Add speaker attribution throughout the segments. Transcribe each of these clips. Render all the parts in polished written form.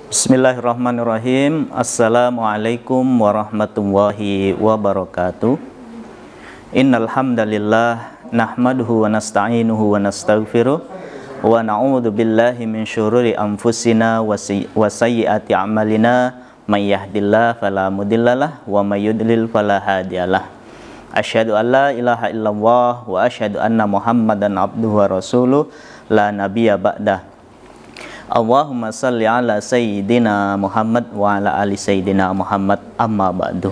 Speaker 1: Bismillahirrahmanirrahim. Assalamualaikum warahmatullahi wabarakatuh. Innal hamdalillah nahmaduhu wa nasta'inuhu wa nastaghfiruh wa na'udzu billahi min syururi anfusina wa sayyiati a'malina may yahdihillahu fala mudhillalah wa may yudlil fala hadiyalah. Asyhadu an la ilaha illallah wa asyhadu anna Muhammadan abduhu wa rasuluh la nabiyya ba'dah. Allahumma salli ala Sayyidina Muhammad wa ala ali Sayyidina Muhammad, amma ba'du.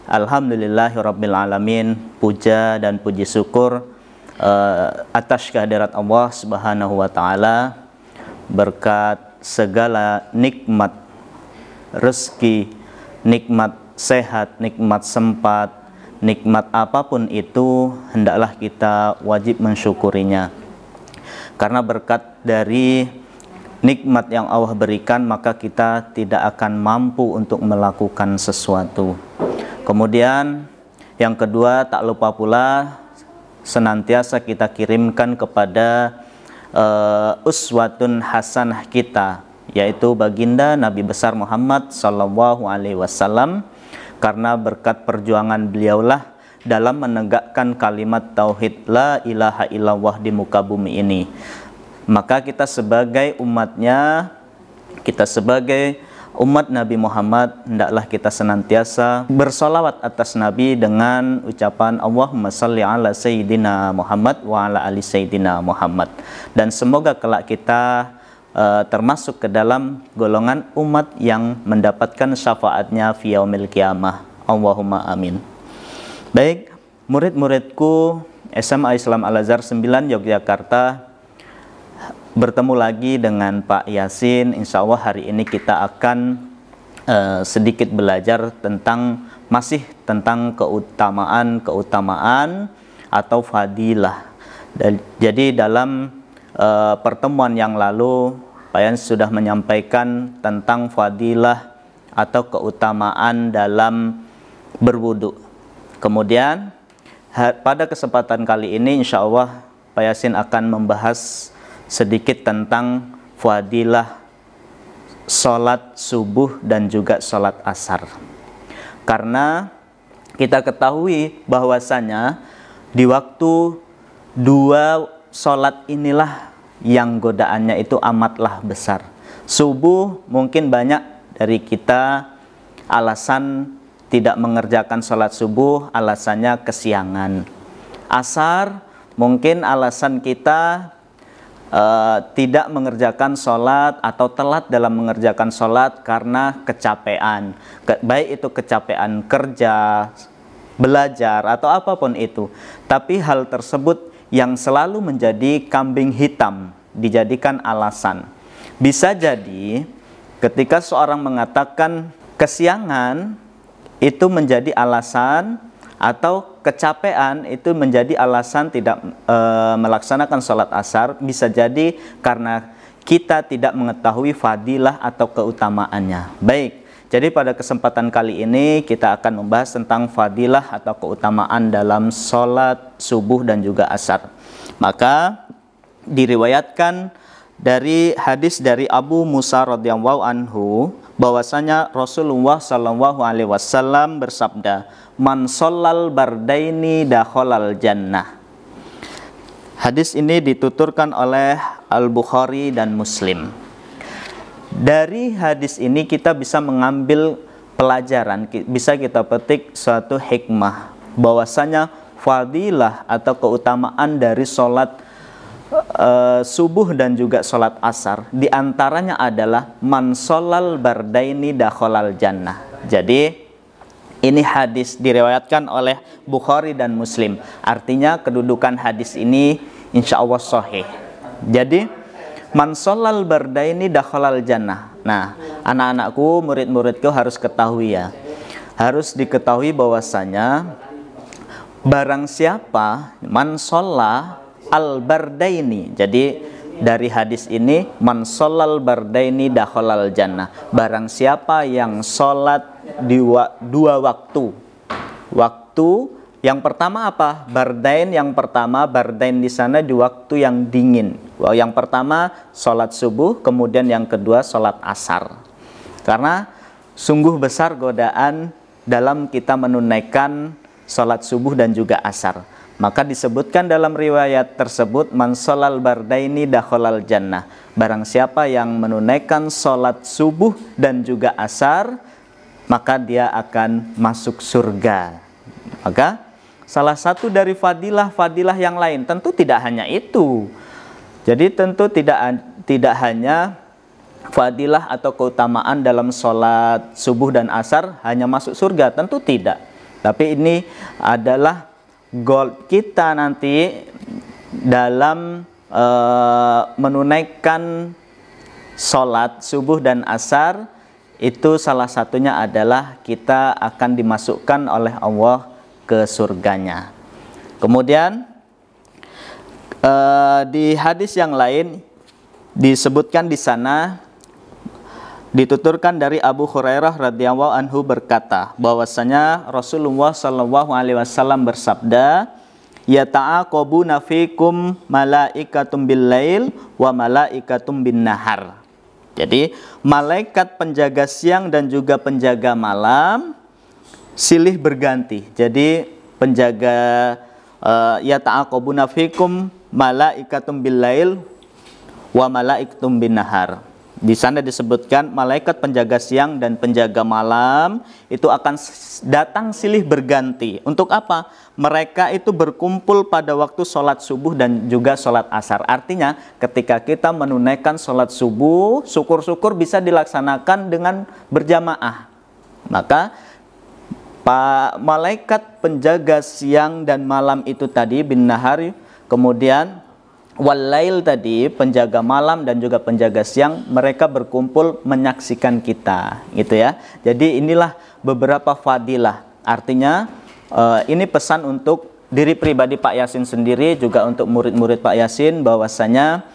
Speaker 1: Alhamdulillahi Rabbil Alamin. Puja dan puji syukur atas kehadirat Allah Subhanahu wa ta'ala, berkat segala nikmat rezeki, nikmat sehat, nikmat sempat, nikmat apapun itu hendaklah kita wajib mensyukurinya. Karena berkat dari nikmat yang Allah berikan, maka kita tidak akan mampu untuk melakukan sesuatu. Kemudian yang kedua, tak lupa pula senantiasa kita kirimkan kepada uswatun hasanah kita, yaitu baginda Nabi besar Muhammad sallallahu alaihi wasallam. Karena berkat perjuangan beliaulah dalam menegakkan kalimat tauhid la ilaha illallah di muka bumi ini. Maka kita sebagai umatnya, kita sebagai umat Nabi Muhammad, hendaklah kita senantiasa bersolawat atas Nabi dengan ucapan Allahumma salli ala Sayyidina Muhammad wa ala ali Sayyidina Muhammad. Dan semoga kelak kita termasuk ke dalam golongan umat yang mendapatkan syafaatnya fi yaumil qiyamah. Allahumma amin. Baik, murid-muridku SMA Islam Al-Azhar 9 Yogyakarta, bertemu lagi dengan Pak Yasin. Insya Allah hari ini kita akan sedikit belajar masih tentang keutamaan atau fadilah. Jadi dalam pertemuan yang lalu Pak Yasin sudah menyampaikan tentang fadilah atau keutamaan dalam berwudu. Kemudian pada kesempatan kali ini insya Allah Pak Yasin akan membahas sedikit tentang fadilah sholat subuh dan juga sholat asar. Karena kita ketahui bahwasanya di waktu dua sholat inilah yang godaannya itu amatlah besar. Subuh mungkin banyak dari kita alasan tidak mengerjakan sholat subuh, alasannya kesiangan. Asar mungkin alasan kita tidak mengerjakan sholat atau telat dalam mengerjakan sholat karena kecapean, baik itu kecapean kerja, belajar atau apapun itu. Tapi hal tersebut yang selalu menjadi kambing hitam dijadikan alasan. Bisa jadi ketika seorang mengatakan kesiangan itu menjadi alasan, atau kecapean itu menjadi alasan tidak melaksanakan sholat asar. Bisa jadi karena kita tidak mengetahui fadilah atau keutamaannya. Baik, jadi pada kesempatan kali ini kita akan membahas tentang fadilah atau keutamaan dalam sholat subuh dan juga asar. Maka diriwayatkan dari hadis dari Abu Musa radhiyallahu anhu bahwasanya Rasulullah sallallahu alaihi wasallam bersabda, "Man shallal bardaini dakhalal jannah." Hadis ini dituturkan oleh Al-Bukhari dan Muslim. Dari hadis ini kita bisa mengambil pelajaran, bisa kita petik suatu hikmah bahwasanya fadilah atau keutamaan dari sholat subuh dan juga sholat asar diantaranya adalah man sholal bardaini dakhalal jannah. Jadi ini hadis diriwayatkan oleh Bukhari dan Muslim. Artinya kedudukan hadis ini insya Allah sahih. Jadi man sholal bardaini dakhalal jannah. Nah, anak-anakku, murid-muridku harus ketahui ya. Harus diketahui bahwasanya barang siapa man sholla al-bardaini. Jadi dari hadis ini man sholal bardaini dakhalal jannah. Barang siapa yang sholat dua waktu. Waktu yang pertama apa? Bardain yang pertama, bardain di sana di waktu yang dingin. Yang pertama sholat subuh, kemudian yang kedua sholat asar. Karena sungguh besar godaan dalam kita menunaikan sholat subuh dan juga asar. Maka disebutkan dalam riwayat tersebut, man sholal bardaini dakhalal jannah. Barang siapa yang menunaikan sholat subuh dan juga asar, maka dia akan masuk surga. Maka salah satu dari fadilah yang lain, tentu tidak hanya itu. Jadi tentu tidak hanya fadilah atau keutamaan dalam sholat subuh dan asar hanya masuk surga, tentu tidak. Tapi ini adalah goal kita nanti dalam menunaikan sholat subuh dan asar. Itu salah satunya adalah kita akan dimasukkan oleh Allah ke surganya. Kemudian di hadis yang lain disebutkan di sana, dituturkan dari Abu Hurairah radhiyallahu anhu berkata bahwasanya Rasulullah sallallahu alaihi wasallam bersabda, ya ta'aqabuna fikum malaikatum bil lail wa malaikatum bin nahar. Jadi malaikat penjaga siang dan juga penjaga malam silih berganti. Jadi penjaga ya ta'aqabuna fikum malaikatum bil lail wa malaikatum bin nahar. Di sana disebutkan malaikat penjaga siang dan penjaga malam itu akan datang silih berganti. Untuk apa? Mereka itu berkumpul pada waktu sholat subuh dan juga sholat asar. Artinya ketika kita menunaikan sholat subuh, syukur-syukur bisa dilaksanakan dengan berjamaah. Maka malaikat penjaga siang dan malam itu tadi bin nahari, kemudian walail tadi penjaga malam dan juga penjaga siang, mereka berkumpul menyaksikan kita, gitu ya. Jadi inilah beberapa fadilah. Artinya ini pesan untuk diri pribadi Pak Yasin sendiri, juga untuk murid-murid Pak Yasin, bahwasanya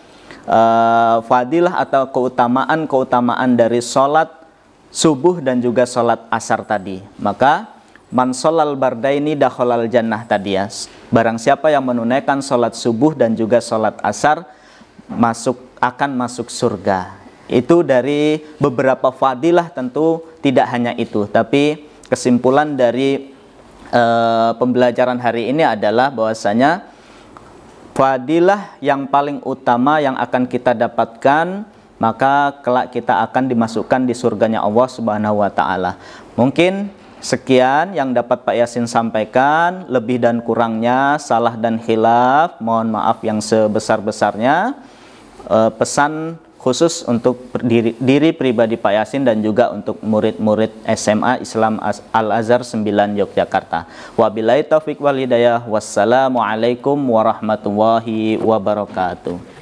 Speaker 1: fadilah atau keutamaan dari sholat subuh dan juga sholat asar tadi. Maka man sholal bardaini dakhalal jannah tadi ya. Barang siapa yang menunaikan sholat subuh dan juga sholat asar akan masuk surga. Itu dari beberapa fadilah, tentu tidak hanya itu. Tapi kesimpulan dari pembelajaran hari ini adalah bahwasanya fadilah yang paling utama yang akan kita dapatkan, maka kelak kita akan dimasukkan di surganya Allah Subhanahu wa taala. Mungkin sekian yang dapat Pak Yasin sampaikan, lebih dan kurangnya salah dan khilaf mohon maaf yang sebesar-besarnya. Pesan khusus untuk diri pribadi Pak Yasin dan juga untuk murid-murid SMA Islam Al-Azhar 9 Yogyakarta. Wabillahi taufiq wal hidayah. Wassalamualaikum warahmatullahi wabarakatuh.